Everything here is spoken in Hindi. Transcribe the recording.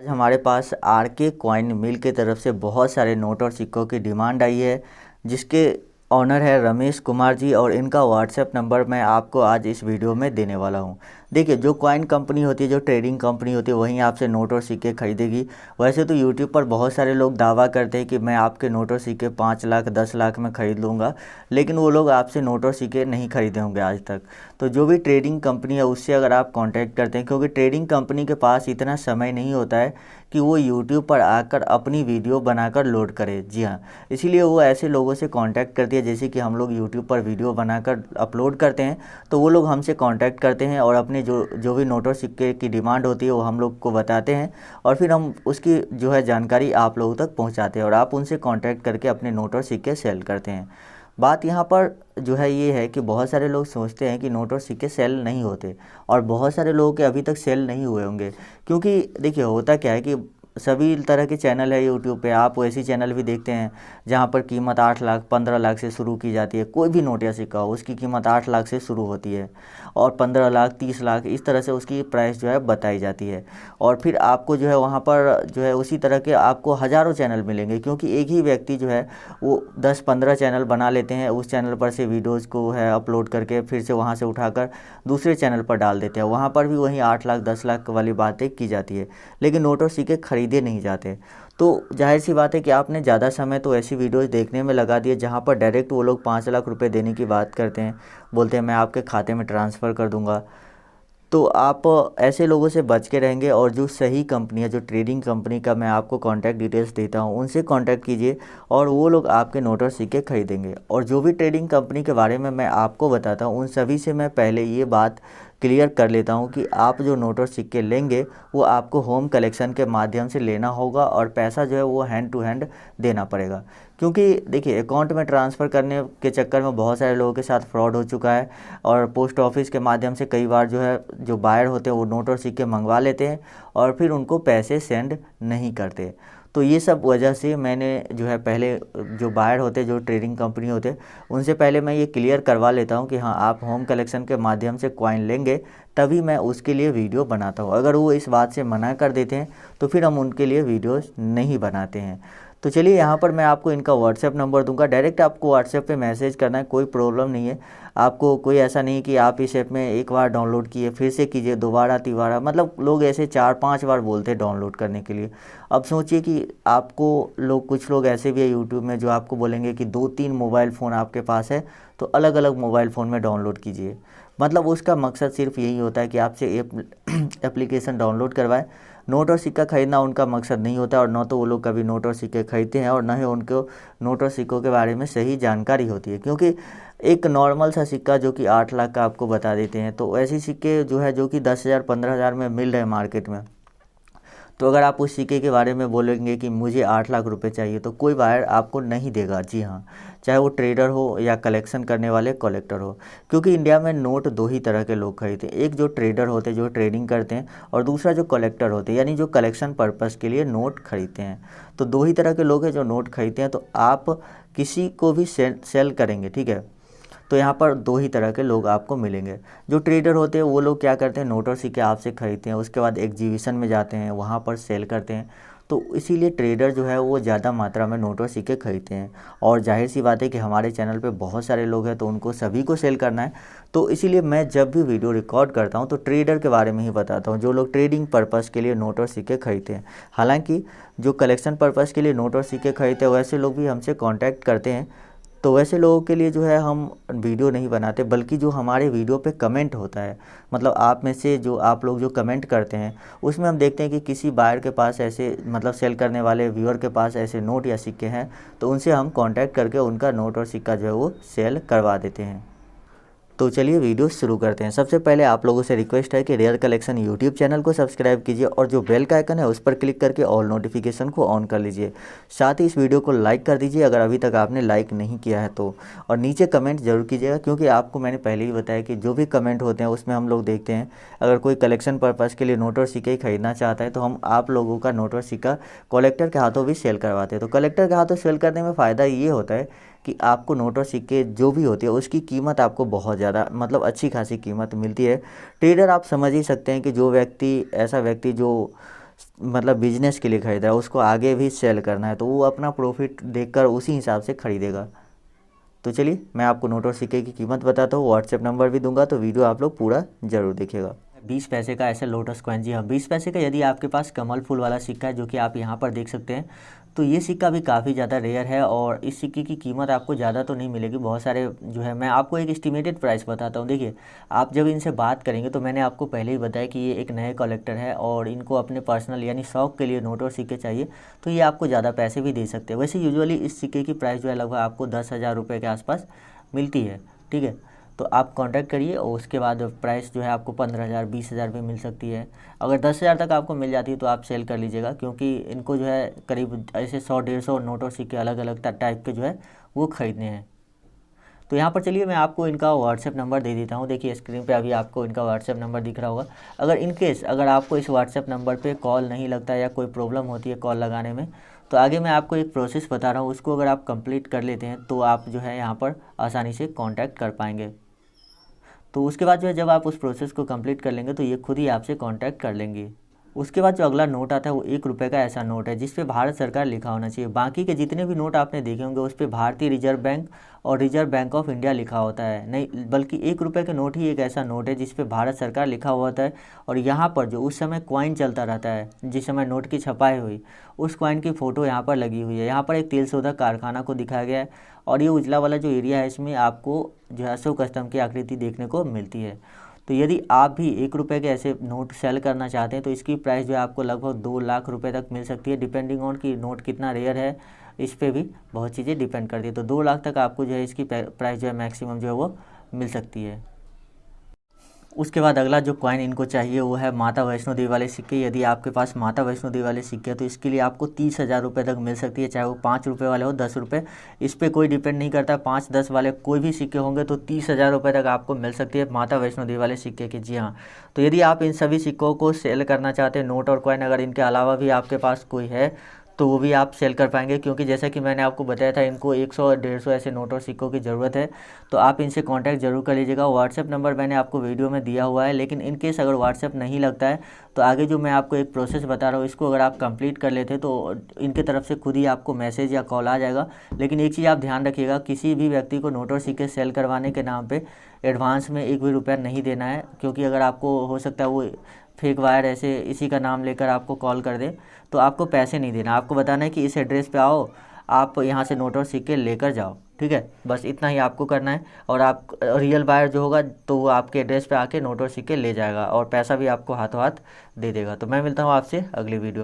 आज हमारे पास आरके कॉइन मिल की तरफ से बहुत सारे नोट और सिक्कों की डिमांड आई है, जिसके ऑनर है रमेश कुमार जी, और इनका व्हाट्सएप नंबर मैं आपको आज इस वीडियो में देने वाला हूं। देखिए, जो कॉइन कंपनी होती है, जो ट्रेडिंग कंपनी होती है, वहीं आपसे नोट और सिक्के खरीदेगी। वैसे तो यूट्यूब पर बहुत सारे लोग दावा करते हैं कि मैं आपके नोट और सिक्के 5 लाख 10 लाख में ख़रीद लूँगा, लेकिन वो लोग आपसे नोट और सिक्के नहीं खरीदे होंगे आज तक। तो जो भी ट्रेडिंग कंपनी है उससे अगर आप कांटेक्ट करते हैं, क्योंकि ट्रेडिंग कंपनी के पास इतना समय नहीं होता है कि वो यूट्यूब पर आकर अपनी वीडियो बनाकर लोड करे। जी हाँ, इसीलिए वो ऐसे लोगों से कांटेक्ट करती है, जैसे कि हम लोग यूट्यूब पर वीडियो बनाकर अपलोड करते हैं, तो वो लोग हमसे कांटेक्ट करते हैं और अपने जो जो भी नोट और सिक्के की डिमांड होती है वो हम लोग को बताते हैं, और फिर हम उसकी जो है जानकारी आप लोगों तक पहुंचाते हैं और आप उनसे कांटेक्ट करके अपने नोट और सिक्के सेल करते हैं। बात यहाँ पर जो है ये है कि बहुत सारे लोग सोचते हैं कि नोट और सिक्के सेल नहीं होते, और बहुत सारे लोगों के अभी तक सेल नहीं हुए होंगे, क्योंकि देखिए होता क्या है कि सभी तरह के चैनल है यूट्यूब पे। आप वैसी चैनल भी देखते हैं जहाँ पर कीमत 8 लाख 15 लाख से शुरू की जाती है। कोई भी नोट या सिक्का हो, उसकी कीमत 8 लाख से शुरू होती है और 15 लाख 30 लाख इस तरह से उसकी प्राइस जो है बताई जाती है। और फिर आपको जो है वहाँ पर जो है उसी तरह के आपको हज़ारों चैनल मिलेंगे, क्योंकि एक ही व्यक्ति जो है वो 10-15 चैनल बना लेते हैं। उस चैनल पर से वीडियोज़ को है अपलोड करके फिर से वहाँ से उठाकर दूसरे चैनल पर डाल देते हैं। वहाँ पर भी वही 8 लाख 10 लाख वाली बातें की जाती है, लेकिन नोट और सिक्के खरीदे नहीं जाते। तो जाहिर सी बात है कि आपने ज़्यादा समय तो ऐसी वीडियोस देखने में लगा दिए जहाँ पर डायरेक्ट वो लोग 5 लाख रुपए देने की बात करते हैं, बोलते हैं मैं आपके खाते में ट्रांसफ़र कर दूंगा। तो आप ऐसे लोगों से बच के रहेंगे, और जो सही कंपनी है, जो ट्रेडिंग कंपनी का मैं आपको कॉन्टैक्ट डिटेल्स देता हूँ, उनसे कॉन्टैक्ट कीजिए और वो लोग आपके नोट और सिक्के खरीदेंगे। और जो भी ट्रेडिंग कंपनी के बारे में मैं आपको बताता हूँ, उन सभी से मैं पहले ये बात क्लियर कर लेता हूँ कि आप जो नोट और सिक्के लेंगे वो आपको होम कलेक्शन के माध्यम से लेना होगा, और पैसा जो है वो हैंड टू हैंड देना पड़ेगा। क्योंकि देखिए, अकाउंट में ट्रांसफ़र करने के चक्कर में बहुत सारे लोगों के साथ फ्रॉड हो चुका है, और पोस्ट ऑफिस के माध्यम से कई बार जो है जो बायर होते हैं वो नोट और सिक्के मंगवा लेते हैं और फिर उनको पैसे सेंड नहीं करते। तो ये सब वजह से मैंने जो है पहले जो बायर होते हैं, जो ट्रेडिंग कंपनी होते हैं, उनसे पहले मैं ये क्लियर करवा लेता हूँ कि हाँ, आप होम कलेक्शन के माध्यम से कॉइन लेंगे तभी मैं उसके लिए वीडियो बनाता हूँ। अगर वो इस बात से मना कर देते हैं तो फिर हम उनके लिए वीडियोस नहीं बनाते हैं। तो चलिए, यहाँ पर मैं आपको इनका व्हाट्सएप नंबर दूंगा, डायरेक्ट आपको व्हाट्सएप पे मैसेज करना है, कोई प्रॉब्लम नहीं है। आपको कोई ऐसा नहीं कि आप इस ऐप में एक बार डाउनलोड किए फिर से कीजिए दोबारा तिबारा, मतलब लोग ऐसे 4-5 बार बोलते हैं डाउनलोड करने के लिए। अब सोचिए कि आपको लोग, कुछ लोग ऐसे भी है यूट्यूब में जो आपको बोलेंगे कि 2-3 मोबाइल फ़ोन आपके पास है तो अलग अलग मोबाइल फ़ोन में डाउनलोड कीजिए। मतलब उसका मकसद सिर्फ यही होता है कि आपसे एप्लीकेशन डाउनलोड करवाए। नोट और सिक्का खरीदना उनका मकसद नहीं होता, और न तो वो लोग कभी नोट और सिक्के खरीदते हैं और न ही उनको नोट और सिक्कों के बारे में सही जानकारी होती है। क्योंकि एक नॉर्मल सा सिक्का जो कि 8 लाख का आपको बता देते हैं, तो ऐसे सिक्के जो है जो कि 10,000 15,000 में मिल रहे हैं मार्केट में, तो अगर आप उस सिक्के के बारे में बोलेंगे कि मुझे 8 लाख रुपए चाहिए तो कोई बायर आपको नहीं देगा। जी हाँ, चाहे वो ट्रेडर हो या कलेक्शन करने वाले कलेक्टर हो। क्योंकि इंडिया में नोट 2 ही तरह के लोग खरीदते हैं, एक जो ट्रेडर होते हैं जो ट्रेडिंग करते हैं, और दूसरा जो कलेक्टर होते हैं यानी जो कलेक्शन पर्पज़ के लिए नोट खरीदते हैं। तो 2 ही तरह के लोग हैं जो नोट खरीदते हैं। तो आप किसी को भी सेल करेंगे, ठीक है, तो यहाँ पर 2 ही तरह के लोग आपको मिलेंगे। जो ट्रेडर होते हैं वो लोग क्या करते हैं, नोट और सिक्के आपसे खरीदते हैं, उसके बाद एग्जीबिशन में जाते हैं, वहाँ पर सेल करते हैं। तो इसीलिए ट्रेडर जो है वो ज़्यादा मात्रा में नोट और सिक्के खरीदते हैं, और जाहिर सी बात है कि हमारे चैनल पे बहुत सारे लोग हैं तो उनको सभी को सेल करना है। तो इसीलिए मैं जब भी वीडियो रिकॉर्ड करता हूँ तो ट्रेडर के बारे में ही बताता हूँ, जो लोग ट्रेडिंग पर्पज़ के लिए नोट और सिक्के खरीदते हैं। हालाँकि जो कलेक्शन पर्पज़ के लिए नोट और सिक्के खरीदते हैं वैसे लोग भी हमसे कॉन्टैक्ट करते हैं, तो वैसे लोगों के लिए जो है हम वीडियो नहीं बनाते, बल्कि जो हमारे वीडियो पे कमेंट होता है, मतलब आप में से जो आप लोग जो कमेंट करते हैं उसमें हम देखते हैं कि किसी बायर के पास ऐसे, मतलब सेल करने वाले व्यूअर के पास ऐसे नोट या सिक्के हैं, तो उनसे हम कांटेक्ट करके उनका नोट और सिक्का जो है वो सेल करवा देते हैं। तो चलिए वीडियो शुरू करते हैं। सबसे पहले आप लोगों से रिक्वेस्ट है कि रेयर कलेक्शन यूट्यूब चैनल को सब्सक्राइब कीजिए और जो बेल का आइकन है उस पर क्लिक करके ऑल नोटिफिकेशन को ऑन कर लीजिए। साथ ही इस वीडियो को लाइक कर दीजिए अगर अभी तक आपने लाइक नहीं किया है तो, और नीचे कमेंट जरूर कीजिएगा, क्योंकि आपको मैंने पहले ही बताया कि जो भी कमेंट होते हैं उसमें हम लोग देखते हैं। अगर कोई कलेक्शन पर्पज़ के लिए नोट और सिक्के खरीदना चाहता है तो हम आप लोगों का नोट और सिक्का कलेक्टर के हाथों भी सेल करवाते हैं। तो कलेक्टर के हाथों सेल करने में फ़ायदा ये होता है कि आपको नोट और सिक्के जो भी होती है उसकी कीमत आपको बहुत ज़्यादा, मतलब अच्छी खासी कीमत मिलती है। ट्रेडर आप समझ ही सकते हैं कि जो व्यक्ति, ऐसा व्यक्ति जो मतलब बिजनेस के लिए खरीद रहा है, उसको आगे भी सेल करना है, तो वो अपना प्रॉफिट देखकर उसी हिसाब से खरीदेगा। तो चलिए मैं आपको नोट और सिक्के की कीमत बताता हूँ, व्हाट्सएप नंबर भी दूंगा, तो वीडियो आप लोग पूरा ज़रूर देखिएगा। 20 पैसे का ऐसे लोटस कॉइन, जी हाँ 20 पैसे का। यदि आपके पास कमल फूल वाला सिक्का है, जो कि आप यहाँ पर देख सकते हैं, तो ये सिक्का भी काफ़ी ज़्यादा रेयर है और इस सिक्के की कीमत आपको ज़्यादा तो नहीं मिलेगी। बहुत सारे जो है, मैं आपको एक एस्टिमेटेड प्राइस बताता हूँ। देखिए, आप जब इनसे बात करेंगे, तो मैंने आपको पहले ही बताया कि ये एक नए कलेक्टर है और इनको अपने पर्सनल यानी शौक के लिए नोट और सिक्के चाहिए, तो ये आपको ज़्यादा पैसे भी दे सकते हैं। वैसे यूजुअली इस सिक्के की प्राइस जो है लगभग आपको 10,000 रुपये के आसपास मिलती है, ठीक है। तो आप कांटेक्ट करिए और उसके बाद प्राइस जो है आपको 15,000 20,000 भी मिल सकती है। अगर 10,000 तक आपको मिल जाती है तो आप सेल कर लीजिएगा, क्योंकि इनको जो है करीब ऐसे 100-150 नोट और सिक्के अलग अलग टाइप के जो है वो ख़रीदने हैं। तो यहाँ पर चलिए मैं आपको इनका व्हाट्सएप नंबर दे देता हूँ। देखिए स्क्रीन पे अभी आपको इनका व्हाट्सएप नंबर दिख रहा होगा। अगर इन केस अगर आपको इस व्हाट्सएप नंबर पे कॉल नहीं लगता या कोई प्रॉब्लम होती है कॉल लगाने में, तो आगे मैं आपको एक प्रोसेस बता रहा हूँ, उसको अगर आप कंप्लीट कर लेते हैं तो आप जो है यहाँ पर आसानी से कॉन्टैक्ट कर पाएंगे। तो उसके बाद जो है जब आप उस प्रोसेस को कंप्लीट कर लेंगे तो ये खुद ही आपसे कांटेक्ट कर लेंगे। उसके बाद जो अगला नोट आता है वो 1 रुपये का ऐसा नोट है जिस पे भारत सरकार लिखा होना चाहिए। बाकी के जितने भी नोट आपने देखे होंगे उस पे भारतीय रिजर्व बैंक और रिजर्व बैंक ऑफ इंडिया लिखा होता है, नहीं बल्कि 1 रुपये का नोट ही एक ऐसा नोट है जिस पे भारत सरकार लिखा हुआ होता है। और यहाँ पर जो उस समय कॉइन चलता रहता है, जिस समय नोट की छपाई हुई, उस कॉइन की फ़ोटो यहाँ पर लगी हुई है। यहाँ पर एक तेल शोधक कारखाना को दिखाया गया है और ये उजला वाला जो एरिया है इसमें आपको जो है अशोक स्तंभ की आकृति देखने को मिलती है। तो यदि आप भी 1 रुपये के ऐसे नोट सेल करना चाहते हैं तो इसकी प्राइस जो है आपको लगभग 2 लाख रुपए तक मिल सकती है, डिपेंडिंग ऑन कि नोट कितना रेयर है, इस पे भी बहुत चीज़ें डिपेंड करती है। तो 2 लाख तक आपको जो है इसकी प्राइस जो है मैक्सिमम जो है वो मिल सकती है। उसके बाद अगला जो कॉइन इनको चाहिए वो है माता वैष्णो देवी वाले सिक्के। यदि आपके पास माता वैष्णो देवी वाले सिक्के हैं तो इसके लिए आपको 30,000 रुपये तक मिल सकती है, चाहे वो 5 रुपये वाले हो 10 रुपये, इस पर कोई डिपेंड नहीं करता। 5-10 वाले कोई भी सिक्के होंगे तो 30,000 रुपये तक आपको मिल सकती है माता वैष्णो देवी वाले सिक्के की, जी हाँ। तो यदि आप इन सभी सिक्कों को सेल करना चाहते हैं, नोट और कॉइन, अगर इनके अलावा भी आपके पास कोई है तो वो भी आप सेल कर पाएंगे, क्योंकि जैसा कि मैंने आपको बताया था इनको 100-150 ऐसे नोट और सिक्कों की ज़रूरत है। तो आप इनसे कांटेक्ट जरूर कर लीजिएगा। व्हाट्सएप नंबर मैंने आपको वीडियो में दिया हुआ है, लेकिन इन केस अगर व्हाट्सएप नहीं लगता है तो आगे जो मैं आपको एक प्रोसेस बता रहा हूँ इसको अगर आप कंप्लीट कर लेते हैं तो इनके तरफ से खुद ही आपको मैसेज या कॉल आ जाएगा। लेकिन एक चीज़ आप ध्यान रखिएगा, किसी भी व्यक्ति को नोट और सिक्के सेल करवाने के नाम पर एडवांस में 1 भी रुपया नहीं देना है, क्योंकि अगर आपको हो सकता है वो फेक वायर ऐसे इसी का नाम लेकर आपको कॉल कर दे तो आपको पैसे नहीं देना। आपको बताना है कि इस एड्रेस पे आओ, आप यहाँ से नोट और सिक्के लेकर जाओ, ठीक है। बस इतना ही आपको करना है और आप रियल बायर जो होगा तो वो आपके एड्रेस पे आके नोट और सिक्के ले जाएगा और पैसा भी आपको हाथों हाथ दे देगा। तो मैं मिलता हूँ आपसे अगली वीडियो।